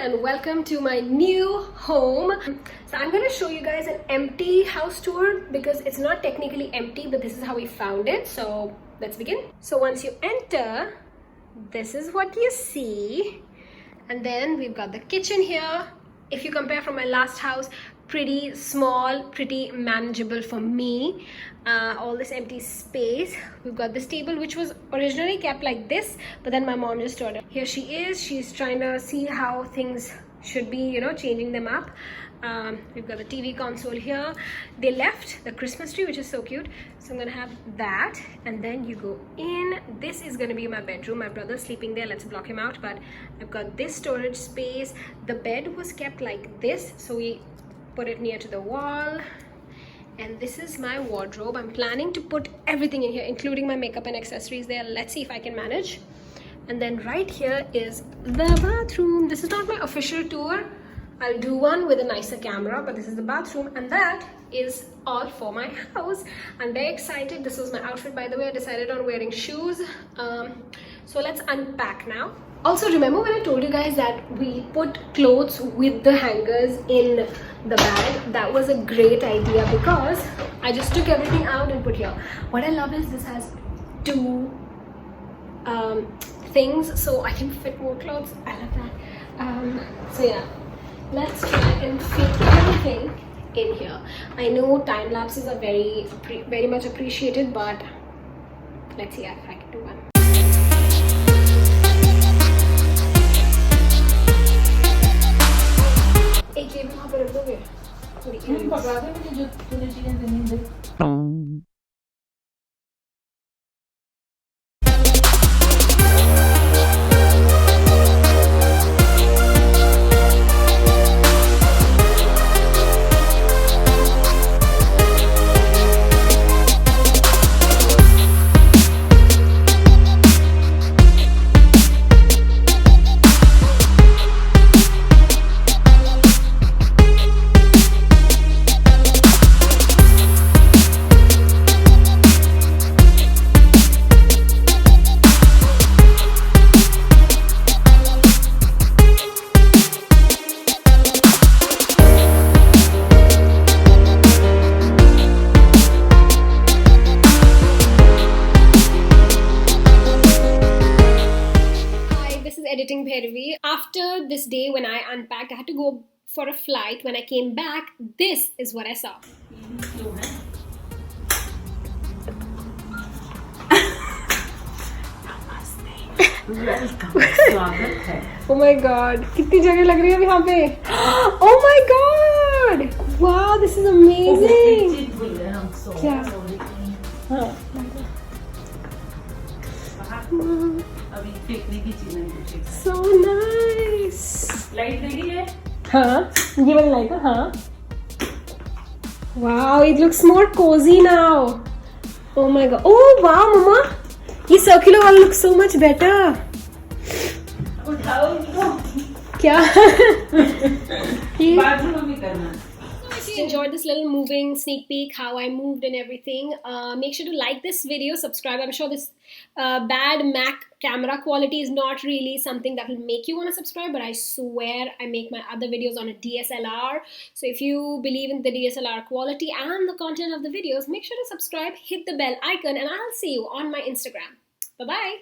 and welcome to my new home. So I'm going to show you guys an empty house tour because it's not technically empty, but this is how we found it. So let's begin. So once you enter, this is what you see, and then we've got the kitchen here. If you compare from my last house, pretty small, pretty manageable for me. All this empty space. We've got this table which was originally kept like this, but then my mom just ordered. Here she is. She's trying to see how things should be, you know, changing them up. We've got the TV console here. They left the Christmas tree, which is so cute. So I'm gonna have that, and then you go in. This is gonna be my bedroom. My brother's sleeping there. Let's block him out. But I've got this storage space. The bed was kept like this, so we put it near to the wall. And this is my wardrobe. I'm planning to put everything in here, including my makeup and accessories there. Let's see if I can manage. And then right here is the bathroom. This is not my official tour. I'll do one with a nicer camera, but this is the bathroom, and that is all for my house. I'm very excited. This was my outfit, by the way. I decided on wearing shoes. So let's unpack now. Also, remember when I told you guys that we put clothes with the hangers in the bag? That was a great idea because I just took everything out and put here. What I love is this has two things, so I can fit more clothes. I love that. So yeah, let's try and fit everything in here. I know time lapses are very much appreciated, but let's see if I can do one. एक ये भी वहाँ पर रख दोगे थोड़ी पकड़ा दे मुझे जो तूने चीजें देनी दे। Editing Bhairavi. After this day when I unpacked, I had to go for a flight. When I came back, this is what I saw. Oh my god, कितनी जगह लग रही है यहाँ पे. Oh my god, wow, this is amazing. क्या? हाँ. So nice. Light लगी है? हाँ, ये वाली लाइट है. हाँ. Wow, it looks more cozy now. Oh my god. Oh wow, Mama. ये circular one looks so much better. उठाओ इनको. क्या? बाथरूम में करना. If you enjoyed this little moving sneak peek how I moved and everything, make sure to like this video, subscribe. I'm sure this bad Mac camera quality is not really something that will make you want to subscribe, but I swear I make my other videos on a DSLR. So if you believe in the DSLR quality and the content of the videos, make sure to subscribe, hit the bell icon, and I'll see you on my Instagram. Bye bye.